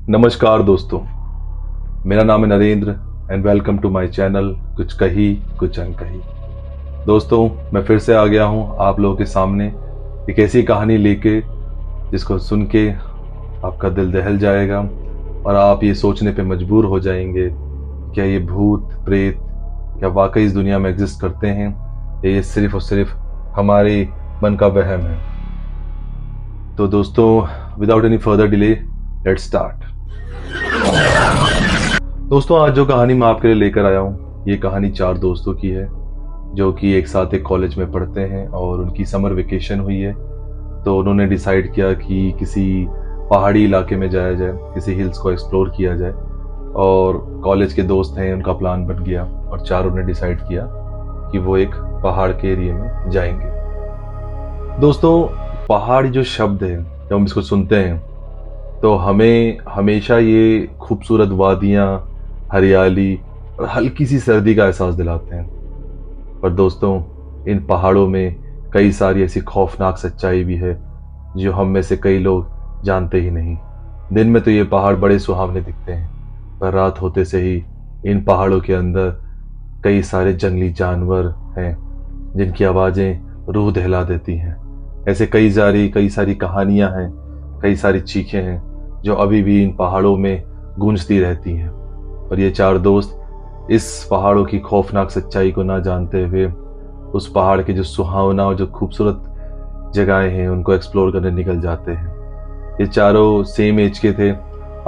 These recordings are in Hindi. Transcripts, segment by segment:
नमस्कार दोस्तों, मेरा नाम है Narendra and welcome to my channel कुछ कही कुछ अनकही। दोस्तों, मैं फिर से आ गया हूं आप लोगों के सामने एक ऐसी कहानी लेके जिसको सुन के आपका दिल दहल जाएगा और आप ये सोचने पे मजबूर हो जाएंगे, क्या ये भूत प्रेत क्या वाकई इस दुनिया में एग्जिस्ट करते हैं या ये सिर्फ और सिर्फ हमारे मन का वहम है। तो दोस्तों, without any further delay, let's start. दोस्तों, आज जो कहानी मैं आपके लिए लेकर आया हूँ, ये कहानी 4 दोस्तों की है जो कि एक साथ एक कॉलेज में पढ़ते हैं और उनकी समर वेकेशन हुई है। तो उन्होंने डिसाइड किया कि किसी पहाड़ी इलाके में जाया जाए, किसी हिल्स को एक्सप्लोर किया जाए। और कॉलेज के दोस्त हैं, उनका प्लान बन गया और चारों ने डिसाइड किया कि वो एक पहाड़ के एरिया में जाएंगे। दोस्तों, पहाड़ी जो शब्द है, जब हम इसको सुनते हैं तो हमें हमेशा ये खूबसूरत वादियाँ, हरियाली और हल्की सी सर्दी का एहसास दिलाते हैं। पर दोस्तों, इन पहाड़ों में कई सारी ऐसी खौफनाक सच्चाई भी है जो हम में से कई लोग जानते ही नहीं। दिन में तो ये पहाड़ बड़े सुहावने दिखते हैं, पर रात होते से ही इन पहाड़ों के अंदर कई सारे जंगली जानवर हैं जिनकी आवाज़ें रूह दहला देती हैं। ऐसे कई सारी कहानियां हैं, कई सारी चीखें हैं जो अभी भी इन पहाड़ों में गूंजती रहती हैं। और ये 4 दोस्त इस पहाड़ों की खौफनाक सच्चाई को ना जानते हुए उस पहाड़ के जो सुहावना और जो खूबसूरत जगहें हैं उनको एक्सप्लोर करने निकल जाते हैं। ये चारों सेम एज के थे,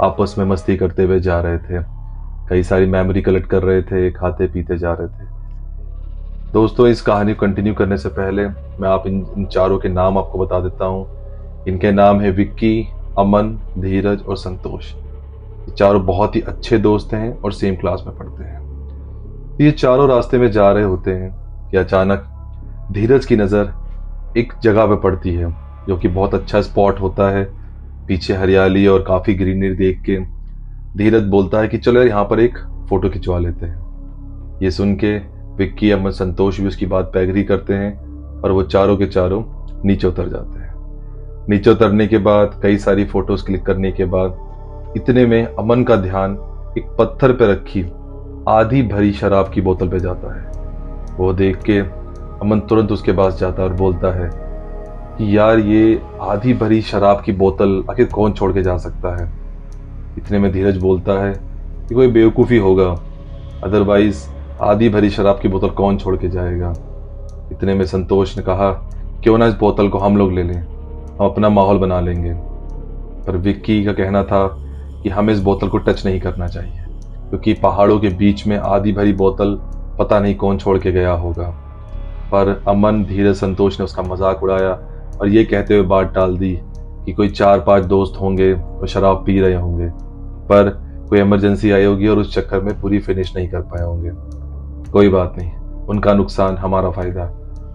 आपस में मस्ती करते हुए जा रहे थे, कई सारी मेमोरी कलेक्ट कर रहे थे, खाते पीते जा रहे थे। दोस्तों, इस कहानी को कंटिन्यू करने से पहले मैं इन चारों के नाम आपको बता देता हूँ। इनके नाम है विक्की, अमन, धीरज और संतोष। ये चारों बहुत ही अच्छे दोस्त हैं और सेम क्लास में पढ़ते हैं। ये चारों रास्ते में जा रहे होते हैं कि अचानक धीरज की नज़र एक जगह पे पड़ती है जो कि बहुत अच्छा स्पॉट होता है। पीछे हरियाली और काफ़ी ग्रीनरी देख के धीरज बोलता है कि चलो यार, यहाँ पर एक फ़ोटो खिंचवा लेते हैं। ये सुन के विक्की, अमन, संतोष भी उसकी बात पे एग्री करते हैं और वो चारों के चारों नीचे उतर जाते हैं। नीचे उतरने के बाद कई सारी फोटोज क्लिक करने के बाद इतने में अमन का ध्यान एक पत्थर पे रखी आधी भरी शराब की बोतल पे जाता है। वो देख के अमन तुरंत उसके पास जाता है और बोलता है कि यार, ये आधी भरी शराब की बोतल आखिर कौन छोड़ के जा सकता है। इतने में धीरज बोलता है कि कोई बेवकूफ़ी होगा, अदरवाइज आधी भरी शराब की बोतल कौन छोड़ के जाएगा। इतने में संतोष ने कहा, क्यों ना इस बोतल को हम लोग ले लें, हम अपना माहौल बना लेंगे। पर विक्की का कहना था कि हमें इस बोतल को टच नहीं करना चाहिए क्योंकि पहाड़ों के बीच में आधी भरी बोतल पता नहीं कौन छोड़ के गया होगा। पर अमन, धीरज, संतोष ने उसका मजाक उड़ाया और ये कहते हुए बात टाल दी कि कोई 4-5 दोस्त होंगे और शराब पी रहे होंगे, पर कोई इमरजेंसी आई होगी और उस चक्कर में पूरी फिनिश नहीं कर पाए होंगे। कोई बात नहीं, उनका नुकसान हमारा फायदा,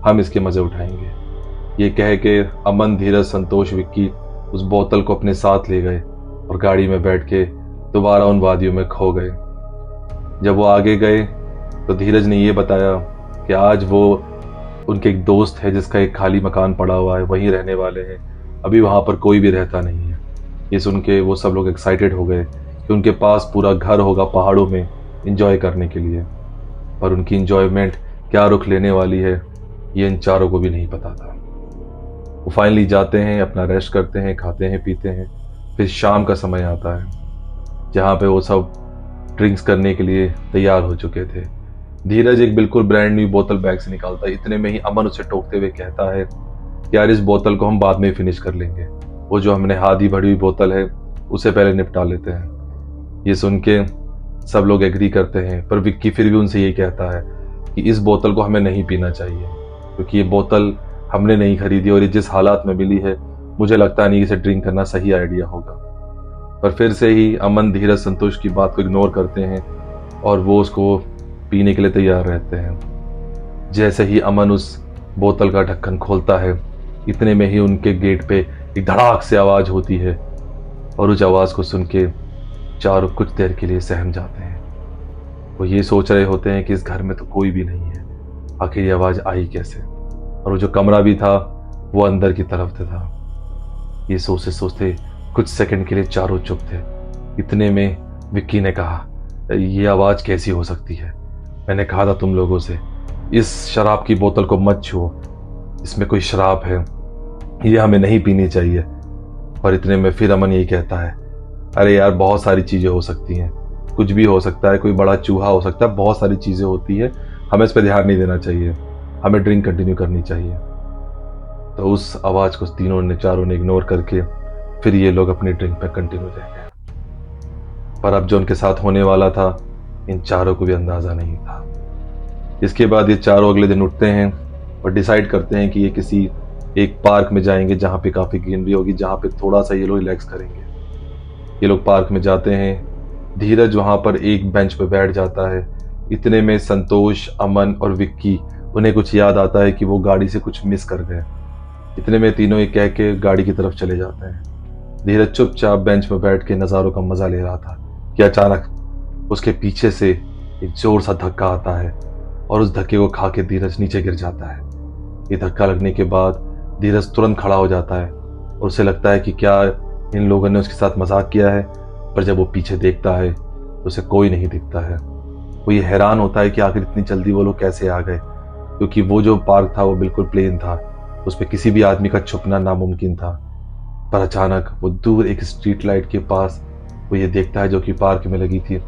हम इसके मजे उठाएंगे। ये कह के अमन, धीरज, संतोष, विक्की उस बोतल को अपने साथ ले गए और गाड़ी में बैठ के दोबारा उन वादियों में खो गए। जब वो आगे गए तो धीरज ने ये बताया कि आज वो उनके एक दोस्त है जिसका एक खाली मकान पड़ा हुआ है, वहीं रहने वाले हैं, अभी वहाँ पर कोई भी रहता नहीं है। ये सुन के वो सब लोग एक्साइटेड हो गए कि उनके पास पूरा घर होगा पहाड़ों में इंजॉय करने के लिए। पर उनकी इंजॉयमेंट क्या रुख लेने वाली है ये इन चारों को भी नहीं पता था। वो फाइनली जाते हैं, अपना रेस्ट करते हैं, खाते हैं, पीते हैं। फिर शाम का समय आता है जहाँ पे वो सब ड्रिंक्स करने के लिए तैयार हो चुके थे। धीरज एक बिल्कुल ब्रांड न्यू बोतल बैग से निकालता है। इतने में ही अमन उसे टोकते हुए कहता है, यार, इस बोतल को हम बाद में फिनिश कर लेंगे, वो जो हमने आधी भरी हुई बोतल है उसे पहले निपटा लेते हैं। ये सुन के सब लोग एग्री करते हैं, पर विक्की फिर भी उनसे ये कहता है कि इस बोतल को हमें नहीं पीना चाहिए क्योंकि ये बोतल हमने नहीं खरीदी और ये जिस हालात में मिली है मुझे लगता नहीं इसे ड्रिंक करना सही आइडिया होगा। पर फिर से ही अमन, धीरज, संतोष की बात को इग्नोर करते हैं और वो उसको पीने के लिए तैयार रहते हैं। जैसे ही अमन उस बोतल का ढक्कन खोलता है, इतने में ही उनके गेट पे एक धड़ाक से आवाज़ होती है और उस आवाज़ को सुन के चारों कुछ देर के लिए सहम जाते हैं। वो ये सोच रहे होते हैं कि इस घर में तो कोई भी नहीं है, आखिर ये आवाज़ आई कैसे। और वो जो कमरा भी था वो अंदर की तरफ था। ये सोचते सोचते कुछ सेकंड के लिए चारों चुप थे। इतने में विक्की ने कहा, ये आवाज कैसी हो सकती है? मैंने कहा था तुम लोगों से इस शराब की बोतल को मत छुओ, इसमें कोई शराब है, ये हमें नहीं पीनी चाहिए। पर इतने में फिर अमन यही कहता है, अरे यार बहुत सारी चीजें हो सकती हैं, कुछ भी हो सकता है, कोई बड़ा चूहा हो सकता है, बहुत सारी चीजें होती है, हमें इस पर ध्यान नहीं देना चाहिए, हमें ड्रिंक कंटिन्यू करनी चाहिए। तो उस आवाज को तीनों ने चारों ने इग्नोर करके फिर ये लोग अपनी ड्रिंक पे कंटिन्यू रह गए। पर अब जो उनके साथ होने वाला था इन चारों को भी अंदाजा नहीं था। इसके बाद ये चारों अगले दिन उठते हैं और डिसाइड करते हैं कि ये किसी एक पार्क में जाएंगे जहाँ पे काफ़ी ग्रीनरी होगी, जहाँ पे थोड़ा सा ये लोग रिलैक्स करेंगे। ये लोग पार्क में जाते हैं। धीरज वहाँ पर एक बेंच पे बैठ जाता है। इतने में संतोष, अमन और विक्की, उन्हें कुछ याद आता है कि वो गाड़ी से कुछ मिस कर गए। इतने में तीनों ये कह के गाड़ी की तरफ चले जाते हैं। धीरज चुपचाप बेंच पर बैठ के नज़ारों का मजा ले रहा था कि अचानक उसके पीछे से एक जोर सा धक्का आता है और उस धक्के को खा के धीरज नीचे गिर जाता है। ये धक्का लगने के बाद धीरज तुरंत खड़ा हो जाता है और उसे लगता है कि क्या इन लोगों ने उसके साथ मजाक किया है। पर जब वो पीछे देखता है तो उसे कोई नहीं दिखता है। वो ये हैरान होता है कि आखिर इतनी जल्दी वो लोग कैसे आ गए, क्योंकि वो जो पार्क था वो बिल्कुल प्लेन था, उस पर किसी भी आदमी का छुपना नामुमकिन था। पर अचानक वो दूर एक स्ट्रीट लाइट के पास वो ये देखता है जो कि पार्क में लगी थी।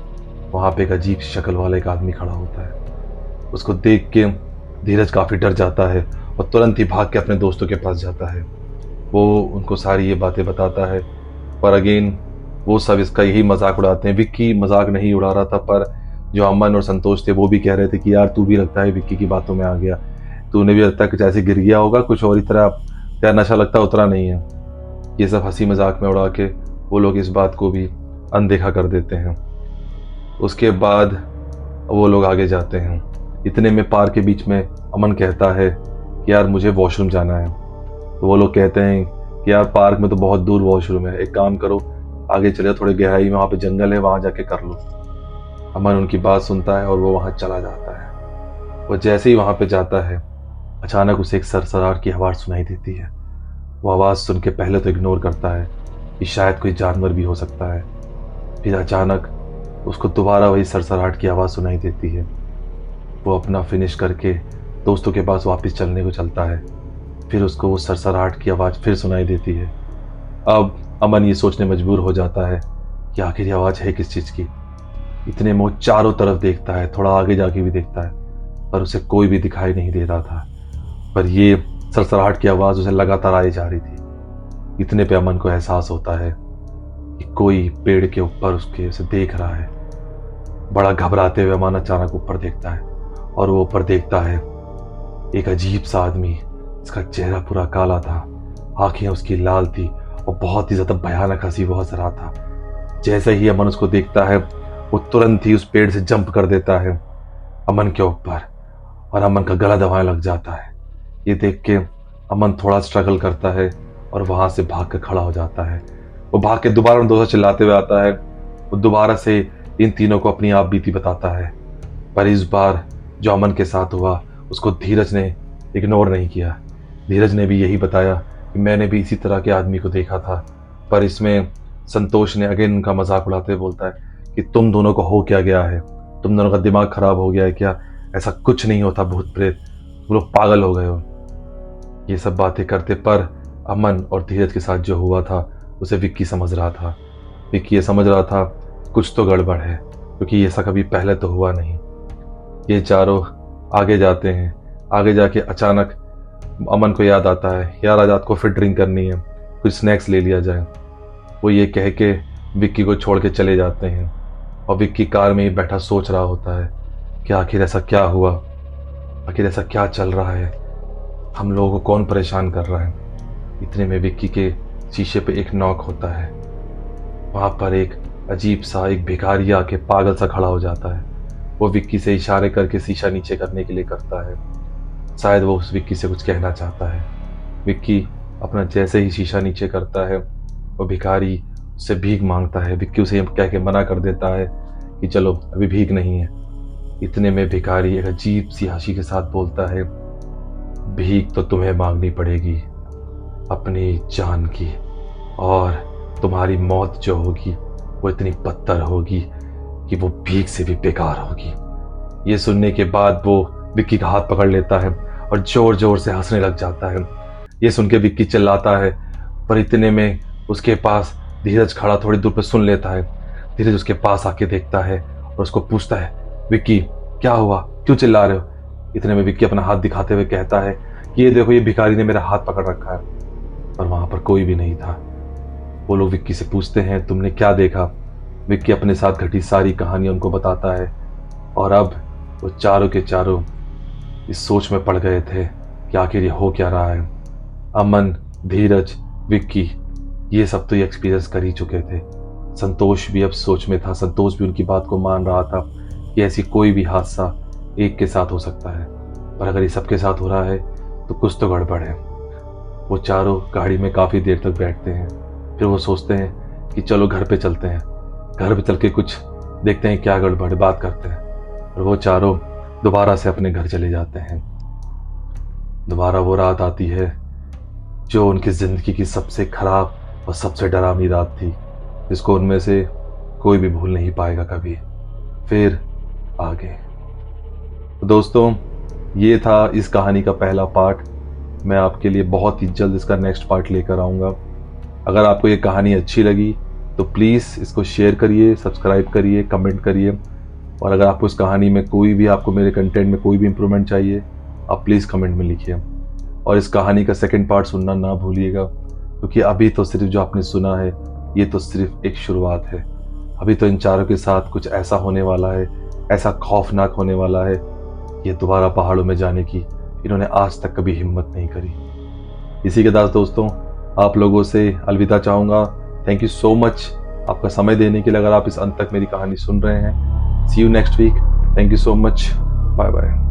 वहाँ पे एक अजीब शक्ल वाला एक आदमी खड़ा होता है। उसको देख के धीरज काफ़ी डर जाता है और तुरंत ही भाग के अपने दोस्तों के पास जाता है। वो उनको सारी ये बातें बताता है, पर अगेन वो सब इसका यही मजाक उड़ाते हैं। विक्की मजाक नहीं उड़ा रहा था, पर जो अमन और संतोष थे वो भी कह रहे थे कि यार तू भी लगता है विक्की की बातों में आ गया, तूने भी लगता है कुछ ऐसे गिर गया होगा, कुछ और ही तरह तेरा नशा लगता उतरा नहीं है। ये सब हंसी मजाक में उड़ा के वो लोग इस बात को भी अनदेखा कर देते हैं। उसके बाद वो लोग आगे जाते हैं। इतने में पार्क के बीच में अमन कहता है कि यार मुझे वॉशरूम जाना है। तो वो लोग कहते हैं कि यार पार्क में तो बहुत दूर वॉशरूम है, एक काम करो आगे चले, थोड़ी गहराई में वहाँ पे जंगल है, वहाँ जाके कर लो। अमन उनकी बात सुनता है और वो वहाँ चला जाता है। वो जैसे ही वहाँ पे जाता है अचानक उसे एक सरसराहट की आवाज़ सुनाई देती है। वो आवाज़ सुन के पहले तो इग्नोर करता है कि शायद कोई जानवर भी हो सकता है। फिर अचानक उसको दोबारा वही सरसराहट की आवाज़ सुनाई देती है। वो अपना फिनिश करके दोस्तों के पास वापस चलने को चलता है। फिर उसको वो सरसराहट की आवाज़ फिर सुनाई देती है। अब अमन ये सोचने मजबूर हो जाता है कि आखिर ये आवाज़ है किस चीज़ की। इतने में वो चारों तरफ देखता है, थोड़ा आगे जाके भी देखता है, पर उसे कोई भी दिखाई नहीं दे रहा था। पर ये सरसराहट की आवाज़ उसे लगातार आई जा रही थी। इतने पे अमन को एहसास होता है कि कोई पेड़ के ऊपर उसे देख रहा है। बड़ा घबराते हुए अमन अचानक ऊपर देखता है और वो ऊपर देखता है एक अजीब सा आदमी। इसका चेहरा पूरा काला था, आंखें उसकी लाल थी और बहुत ही ज्यादा भयानक हंसी वो हंस रहा था। जैसे ही अमन उसको देखता है वो तुरंत ही उस पेड़ से जंप कर देता है अमन के ऊपर और अमन का गला दबाने लग जाता है। ये देख के अमन थोड़ा स्ट्रगल करता है और वहां से भाग कर खड़ा हो जाता है। वो भाग के दोबारा उन दोस्तों चिल्लाते हुए आता है। वो दोबारा से इन तीनों को अपनी आप बीती बताता है, पर इस बार जो अमन के साथ हुआ उसको धीरज ने इग्नोर नहीं किया। धीरज ने भी यही बताया कि मैंने भी इसी तरह के आदमी को देखा था। पर इसमें संतोष ने अगेन उनका मजाक उड़ाते हुए बोलता है कि तुम दोनों को हो क्या गया है, तुम दोनों का दिमाग खराब हो गया है क्या, ऐसा कुछ नहीं होता भूत प्रेत, तुम लोग पागल हो गए हो। ये सब बातें करते पर अमन और धीरज के साथ जो हुआ था उसे विक्की समझ रहा था। विक्की ये समझ रहा था कुछ तो गड़बड़ है, क्योंकि ऐसा कभी पहले तो हुआ नहीं। ये चारों आगे जाते हैं। आगे जाके अचानक अमन को याद आता है, यार आज रात को फिर ड्रिंक करनी है, कुछ स्नैक्स ले लिया जाए। वो ये कह के विक्की को छोड़ के चले जाते हैं और विक्की कार में ही बैठा सोच रहा होता है कि आखिर ऐसा क्या हुआ, आखिर ऐसा क्या चल रहा है, हम लोगों को कौन परेशान कर रहा है। इतने में विक्की के शीशे पे एक नॉक होता है। वहाँ पर एक अजीब सा एक भिखारी आके पागल सा खड़ा हो जाता है। वो विक्की से इशारे करके शीशा नीचे करने के लिए करता है। शायद वो उस विक्की से कुछ कहना चाहता है। विक्की अपना जैसे ही शीशा नीचे करता है वो भिखारी उससे भीख मांगता है। विक्की उसे कह के मना कर देता है कि चलो अभी भीख नहीं है। इतने में भिखारी एक अजीब सी हंसी के साथ बोलता है, भीख तो तुम्हें मांगनी पड़ेगी, अपनी जान की, और तुम्हारी मौत जो होगी वो इतनी बदतर होगी कि वो भीख से भी बेकार होगी। ये सुनने के बाद वो विक्की का हाथ पकड़ लेता है और जोर जोर से हंसने लग जाता है। ये सुन के विक्की चिल्लाता है, पर इतने में उसके पास धीरज खड़ा थोड़ी दूर पर सुन लेता है। धीरज उसके पास आके देखता है और उसको पूछता है, विक्की क्या हुआ, क्यों चिल्ला रहे हो? इतने में विक्की अपना हाथ दिखाते हुए कहता है कि ये देखो, ये भिखारी ने मेरा हाथ पकड़ रखा है। पर वहां पर कोई भी नहीं था। वो लोग विक्की से पूछते हैं, तुमने क्या देखा? विक्की अपने साथ घटी सारी कहानी उनको बताता है, और अब वो चारों के चारों इस सोच में पड़ गए थे कि आखिर ये हो क्या रहा है। अमन, धीरज, विक्की, ये सब तो ये एक्सपीरियंस कर ही चुके थे। संतोष भी अब सोच में था। संतोष भी उनकी बात को मान रहा था कि ऐसी कोई भी हादसा एक के साथ हो सकता है, पर अगर ये सबके साथ हो रहा है तो कुछ तो गड़बड़ है। वो चारों गाड़ी में काफ़ी देर तक बैठते हैं, फिर वो सोचते हैं कि चलो घर पे चलते हैं, घर पे चल के कुछ देखते हैं क्या गड़बड़ है, बात करते हैं। और वो चारों दोबारा से अपने घर चले जाते हैं। दोबारा वो रात आती है जो उनकी ज़िंदगी की सबसे खराब और सबसे डरावनी रात थी, जिसको उनमें से कोई भी भूल नहीं पाएगा कभी। फिर आगे तो दोस्तों, ये था इस कहानी का पहला पार्ट। मैं आपके लिए बहुत ही जल्द इसका नेक्स्ट पार्ट लेकर आऊँगा। अगर आपको ये कहानी अच्छी लगी तो प्लीज़ इसको शेयर करिए, सब्सक्राइब करिए, कमेंट करिए। और अगर आपको इस कहानी में कोई भी, आपको मेरे कंटेंट में कोई भी इम्प्रूवमेंट चाहिए, आप प्लीज़ कमेंट में लिखिए। और इस कहानी का सेकंड पार्ट सुनना ना भूलिएगा, क्योंकि अभी तो सिर्फ जो आपने सुना है ये तो सिर्फ एक शुरुआत है। अभी तो इन चारों के साथ कुछ ऐसा होने वाला है, ऐसा खौफनाक होने वाला है, ये दोबारा पहाड़ों में जाने की इन्होंने आज तक कभी हिम्मत नहीं करी। इसी के साथ दोस्तों, आप लोगों से अलविदा चाहूँगा। थैंक यू सो मच आपका समय देने के लिए, अगर आप इस अंत तक मेरी कहानी सुन रहे हैं। See you next week. Thank you so much. Bye bye.